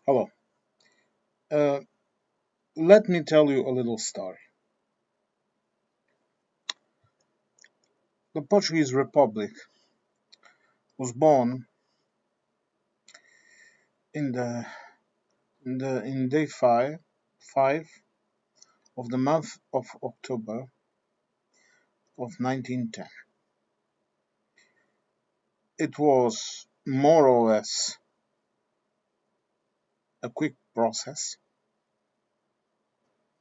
Hello. Uh, Let me tell you a little story. The Portuguese Republic was born in the in day five of the month of October of 1910. It was more or less a quick process.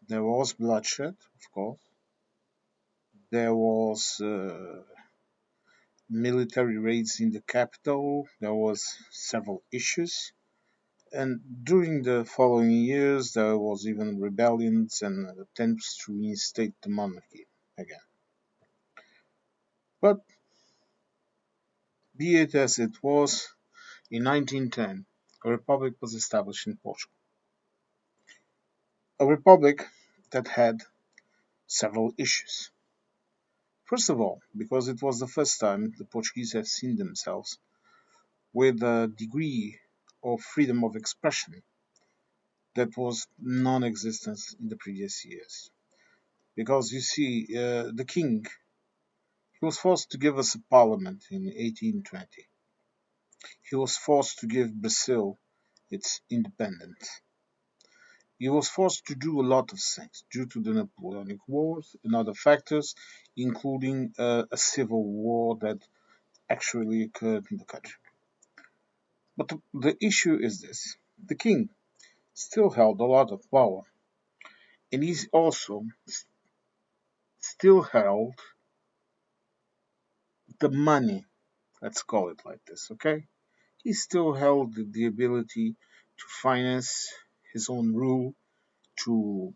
There was bloodshed, of course. There was military raids in the capital. There was several issues. And during the following years, there was even rebellions and attempts to reinstate the monarchy again. But be it as it was, in 1910, a republic was established in Portugal. A republic that had several issues. First of all, because it was the first time the Portuguese have seen themselves with a degree of freedom of expression that was non existent in the previous years. Because you see, the king he was forced to give us a parliament in 1820. He was forced to give Brazil its independence. He was forced to do a lot of things due to the Napoleonic Wars and other factors, including a civil war that actually occurred in the country. But the issue is this the king still held a lot of power, and he also still held the money, let's call it like this, okay? He still held the ability to finance his own rule, to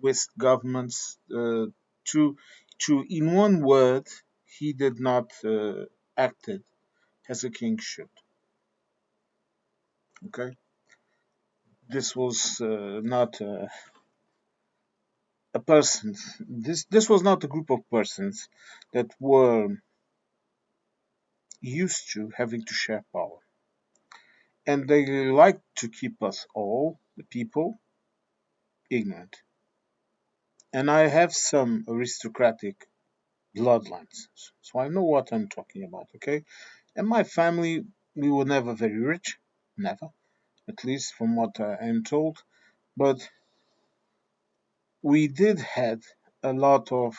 twist governments, to in one word, he did not acted as a king should. Okay, this was not a person. This was not a group of persons that were used to having to share power, and they like to keep us all, the people, ignorant. And I have some aristocratic bloodlines. So I know what I'm talking about, okay? And my family, we were never very rich, never, at least from what I'm told, but we did had a lot of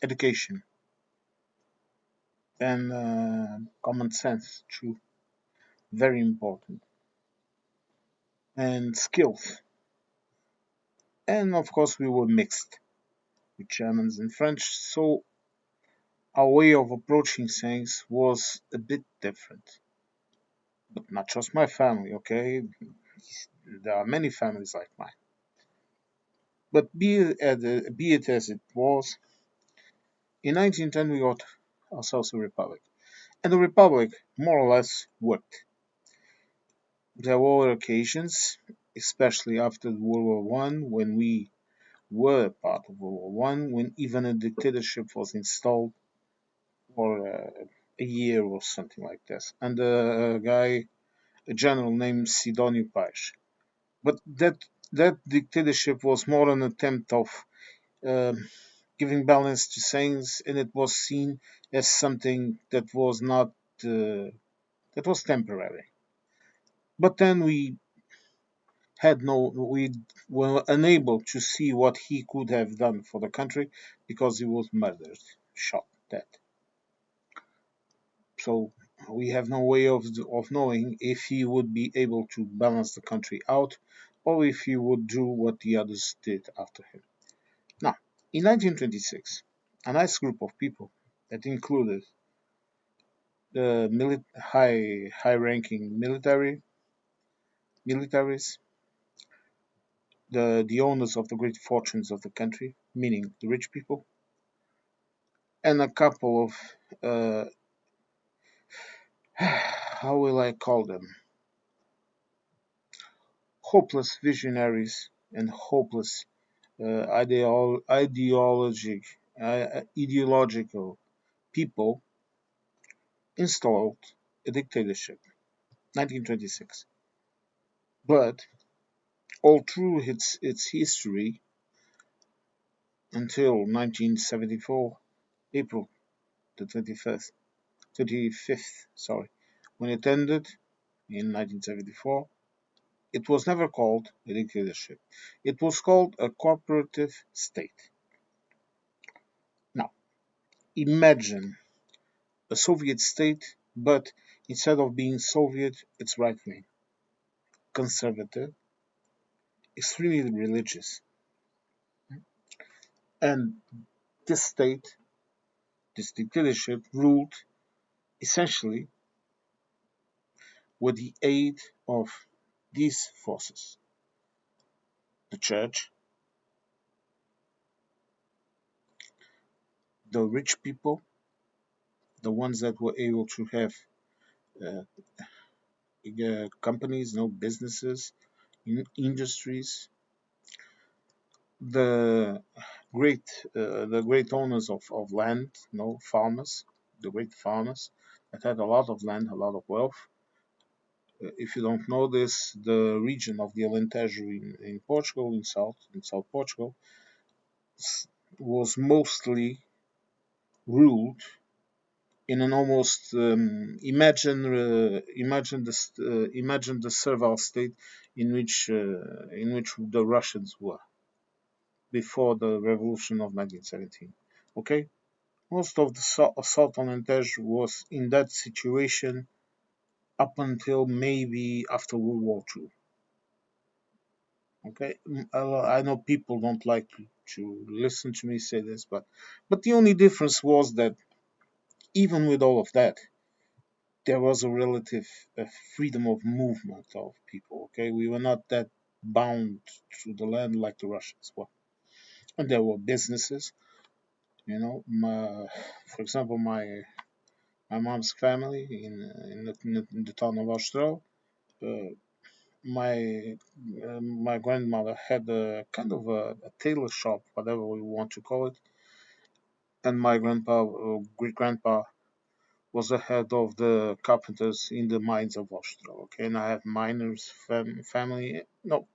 education and common sense, too, very important, and skills. And of course, we were mixed with Germans and French, so our way of approaching things was a bit different. But not just my family, okay? There are many families like mine. But be it as it was, in 1910 we got ourselves a republic. And the republic more or less worked. There were occasions, especially after World War One, when we were part of World War One, when even a dictatorship was installed for a year or something like this, and a general named Sidonio Pais. But that dictatorship was more an attempt of um, giving balance to things, and it was seen as something that was not that was temporary. But then we were unable to see what he could have done for the country because he was murdered, shot dead. So we have no way of knowing if he would be able to balance the country out or if he would do what the others did after him. Now, in 1926, a nice group of people that included the high-ranking militaries, the owners of the great fortunes of the country, meaning the rich people, and a couple of how will I call them? Hopeless visionaries and hopeless ideological people installed a dictatorship. 1926. But all through its history until 1974, April the 25th, sorry, when it ended in 1974, it was never called a dictatorship. It was called a cooperative state. Now, imagine a Soviet state, but instead of being Soviet, it's right wing, conservative, extremely religious. And this state, this dictatorship, ruled essentially with the aid of these forces: the church, the rich people, the ones that were able to have uh, companies, no businesses, industries, the the great owners of land, no farmers, the great farmers that had a lot of land, a lot of wealth. If you don't know this, the region of the Alentejo in Portugal, in South Portugal, was mostly ruled in an almost imagine the servile state in which the Russians were before the revolution of 1917. Okay, most of the South Alentejo was in that situation up until maybe after World War II. Okay, I know people don't like to listen to me say this, but the only difference was that even with all of that, there was a relative freedom of movement of people. Okay, we were not that bound to the land like the Russians were, and there were businesses. You know, for example, my mom's family in the town of Austral. Uh, my grandmother had a kind of a tailor shop, whatever we want to call it, and my great grandpa, was the head of the carpenters in the mines of Austria. Okay, and I have miners family. No,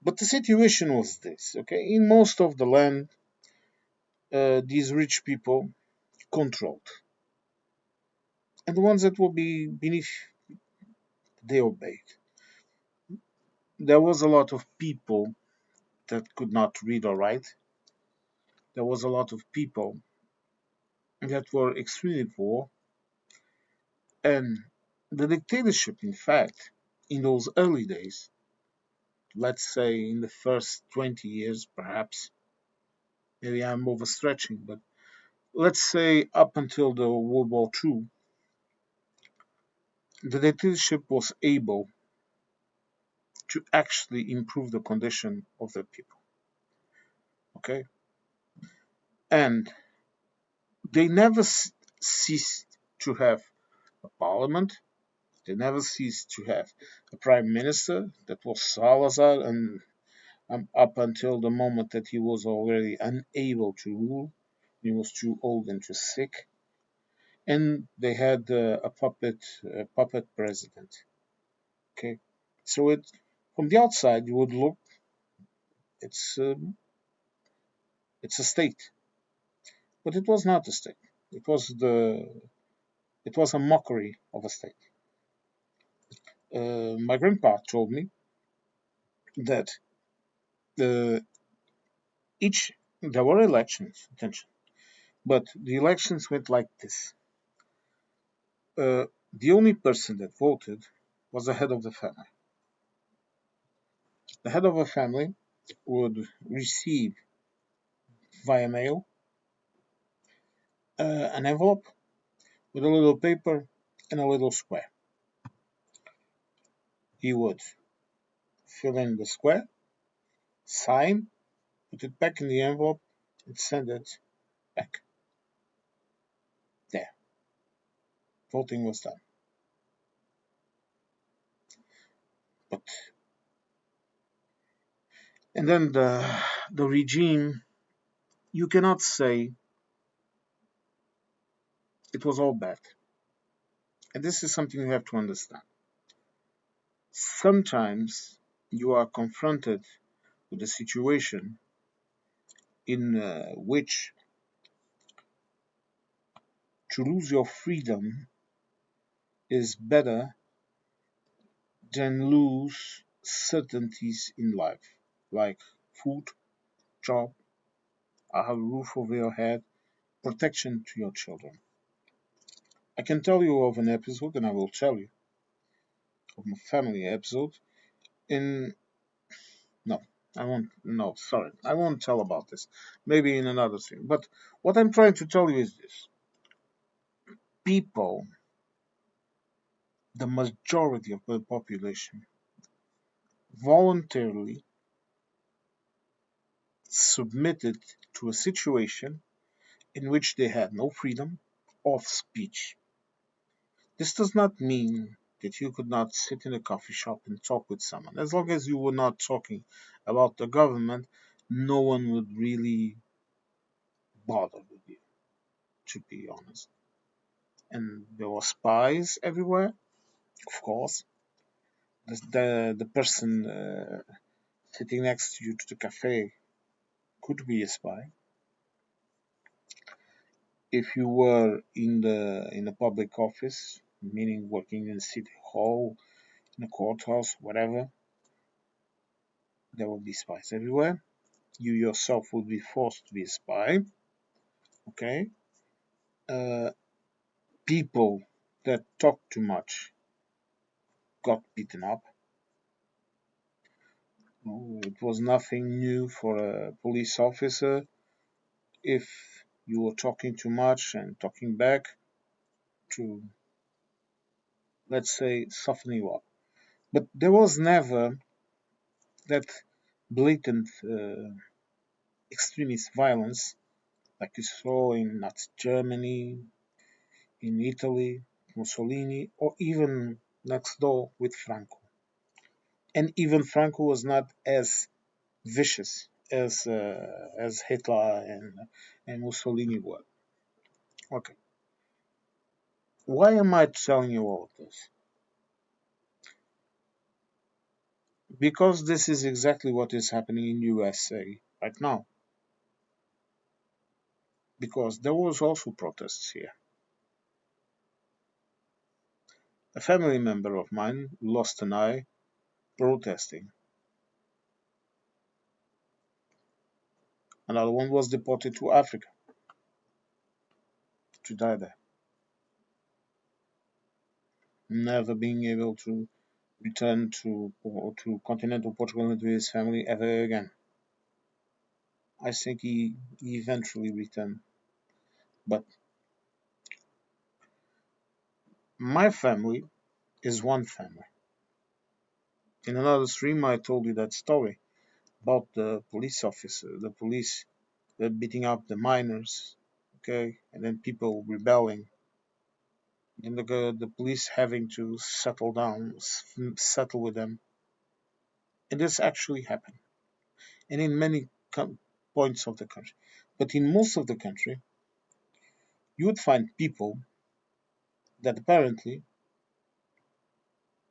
but the situation was this. Okay, in most of the land, these rich people controlled, and the ones that will be beneath, they obeyed. There was a lot of people that could not read or write. There was a lot of people that were extremely poor, and the dictatorship, in fact, in those early days, let's say in the first 20 years, perhaps, maybe I'm overstretching, but let's say up until the World War II, the dictatorship was able to actually improve the condition of the people. Okay, and they never ceased to have a parliament. They never ceased to have a prime minister that was Salazar, and up until the moment that he was already unable to rule, he was too old and too sick, and they had a puppet president. Okay, so it from the outside you would look, it's um, it's a state, but it was not a state. It was it was a mockery of a state. My grandpa told me that uh, each there were elections, attention, but the elections went like this. The only person that voted was the head of the family. The head of a family would receive via mail an envelope with a little paper and a little square. He would fill in the square, sign, put it back in the envelope, and send it back. There, voting was done. But and then the regime, you cannot say it was all bad. And this is something you have to understand. Sometimes you are confronted with a situation in which to lose your freedom is better than lose certainties in life, like food, job, a roof over your head, protection to your children. I can tell you of an episode, and I will tell you of my family episode. In no, I won't. No, sorry, I won't tell about this. Maybe in another thing. But what I'm trying to tell you is this: people, the majority of the population, voluntarily submitted to a situation in which they had no freedom of speech. This does not mean that you could not sit in a coffee shop and talk with someone. As long as you were not talking about the government, no one would really bother with you, to be honest. And there were spies everywhere, of course. The person sitting next to you to the cafe could be a spy. If you were in a public office, meaning working in city hall, in a courthouse, whatever, there will be spies everywhere. You yourself will be forced to be a spy. Okay. Uh, People that talk too much got beaten up. It was nothing new for a police officer if you were talking too much and talking back to, let's say, soften you up. But there was never that blatant extremist violence like you saw in Nazi Germany, in Italy, Mussolini, or even next door with Franco. And even Franco was not as vicious as Hitler and Mussolini were. Okay, why am I telling you all of this? Because this is exactly what is happening in USA right now. Because there was also protests here. A family member of mine lost an eye protesting. Another one was deported to Africa to die there, never being able to return to continental Portugal and to his family ever again. I think he eventually returned, but my family is one family. In another stream, I told you that story about the police officer, the police beating up the miners, okay, and then people rebelling, and the police having to settle down, settle with them, and this actually happened, and in many points of the country, but in most of the country, you would find people that apparently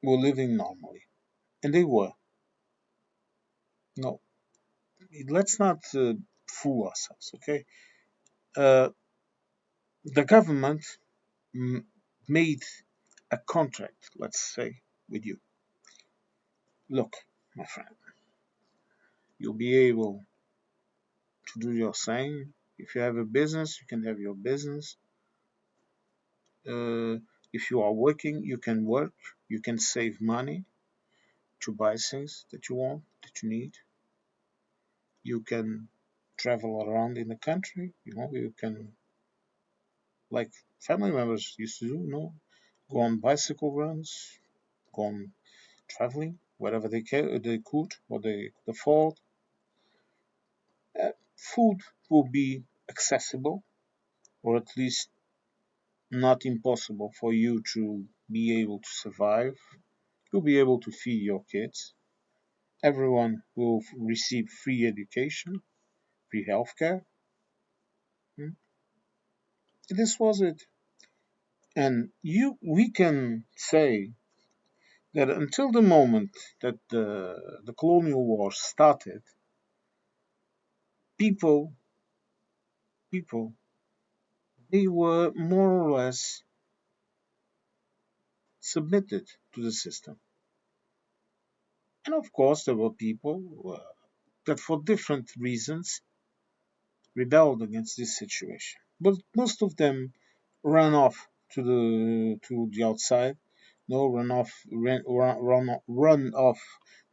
were living normally, and they were. No, let's not fool ourselves, okay? Uh, the government m- made a contract, let's say, with you. Look, my friend, you'll be able to do your thing. If you have a business, you can have your business. Uh, if you are working, you can work. You can save money to buy things that you want, that you need. You can travel around in the country. You can, like family members used to do, go on bicycle runs, go on traveling wherever they could, or they could afford. Food will be accessible, or at least not impossible for you to be able to survive. You'll be able to feed your kids. Everyone will receive free education, free healthcare. Hmm? This was it. And we can say that until the moment that the colonial war started, people, people, they were more or less submitted to the system. And of course, there were people that, for different reasons, rebelled against this situation. But most of them ran off to the outside. No, run off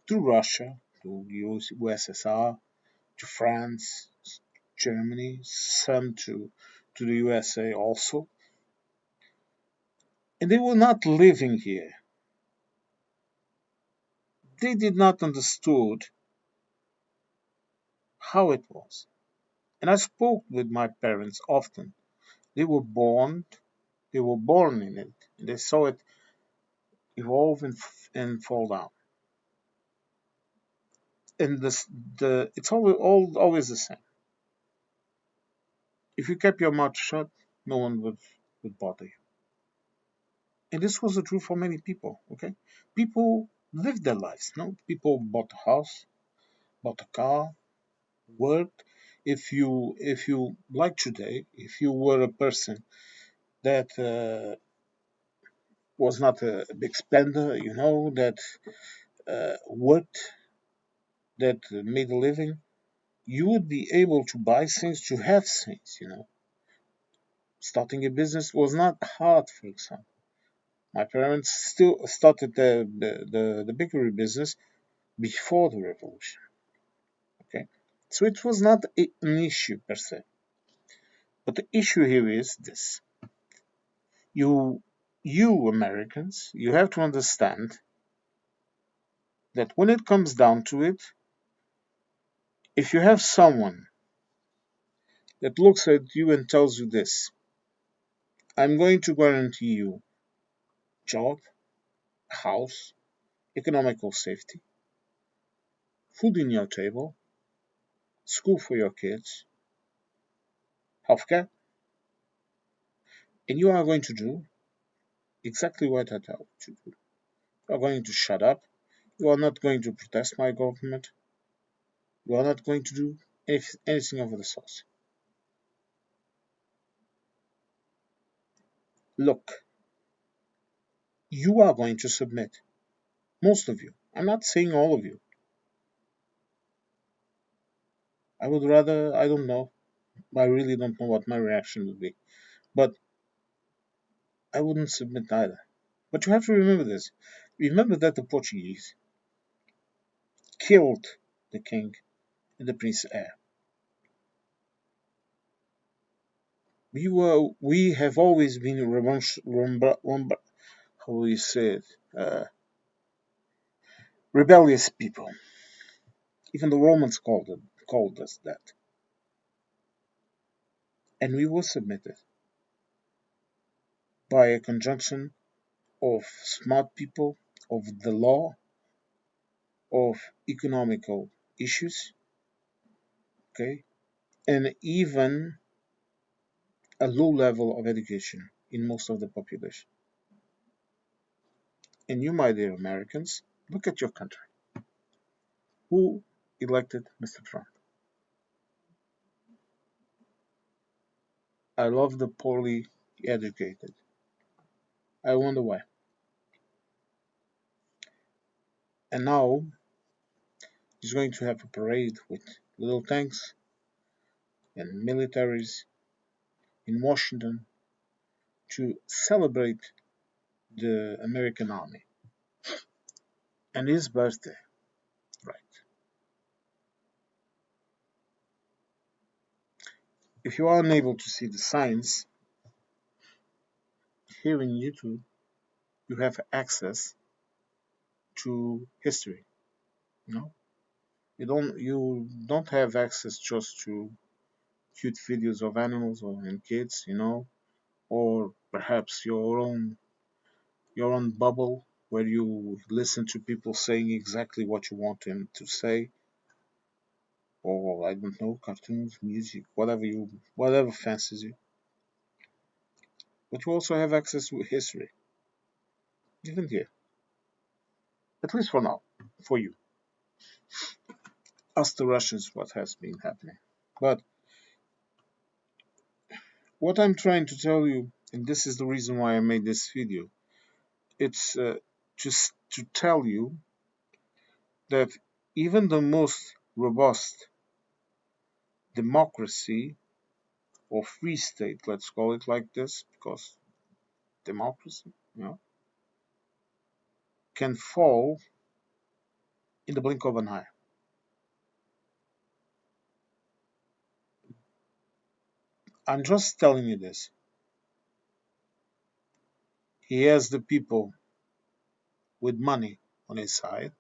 to Russia, to USSR, to France, Germany, some to the USA also. And they were not living here. They did not understood how it was. And I spoke with my parents often. They were born, they were born in it. And they saw it evolve and fall down. And it's always the same. If you kept your mouth shut, no one would bother you. And this was the truth for many people. Okay, people lived their lives. No, people bought a house, bought a car, worked. If you like today, if you were a person that was not a big spender, that worked, that made a living, you would be able to buy things, to have things. Starting a business was not hard, for example. My parents still started the bakery business before the revolution. Okay, so it was not an issue per se. But the issue here is this: you, you Americans, you have to understand that when it comes down to it, if you have someone that looks at you and tells you this, I'm going to guarantee you job, house, economical safety, food in your table, school for your kids, healthcare, and you are going to do exactly what I tell you to do. You are going to shut up. You are not going to protest my government. You are not going to do anything of the sort. Look, you are going to submit. Most of you. I'm not saying all of you. I would rather, I don't know. I really don't know what my reaction would be. But I wouldn't submit either. But you have to remember this. Remember that the Portuguese killed the king and the Prince Heir. We have always been how do you say it? Rebellious people. Even the Romans called us that. And we were submitted by a conjunction of smart people, of the law, of economical issues, okay, and even a low level of education in most of the population. And you, my dear Americans, look at your country. Who elected Mr. Trump? I love the poorly educated. I wonder why. And now he's going to have a parade with little tanks and militaries in Washington to celebrate the American army and his birthday. Right. If you are unable to see the signs, here in YouTube, you have access to history. You know, you don't have access just to cute videos of animals or and kids. Or perhaps your own bubble where you listen to people saying exactly what you want them to say, or I don't know, cartoons, music, whatever fancies you. But you also have access to history, even here. at least for now, for you. Ask the Russians what has been happening. But what I'm trying to tell you, and this is the reason why I made this video, it's just to tell you that even the most robust democracy or free state, let's call it like this, because democracy, can fall in the blink of an eye. I'm just telling you this. He has the people with money on his side.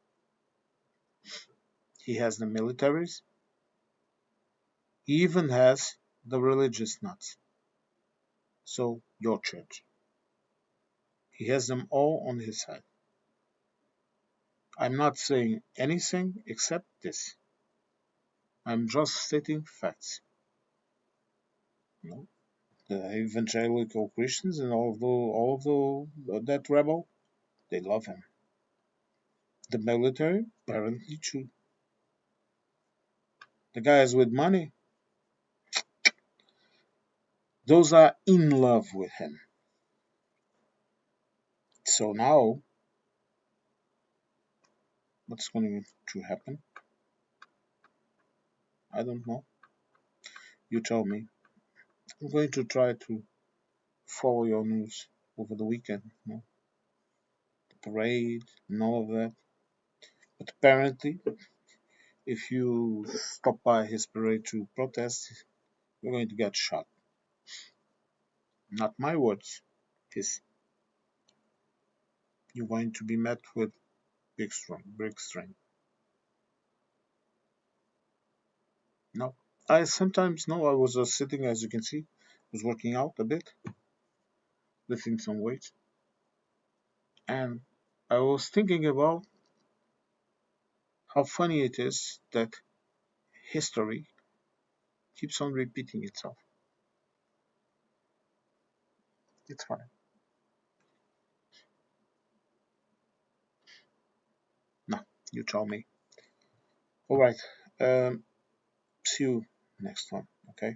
He has the militaries. He even has the religious nuts. So, your church. He has them all on his side. I'm not saying anything except this. I'm just stating facts. You know, the evangelical Christians and all of that rebel, they love him. The military, apparently too. The guys with money, those are in love with him. So now, what's going to happen? I don't know. You tell me. I'm going to try to follow your news over the weekend. The parade and all of that. But apparently, if you stop by his parade to protest, you're going to get shot. Not my words. His. You're going to be met with big strength. No. I sometimes know I was sitting, as you can see, was working out a bit, lifting some weights, and I was thinking about how funny it is that history keeps on repeating itself. It's fine. No, you tell me. All right. See you next one. Okay.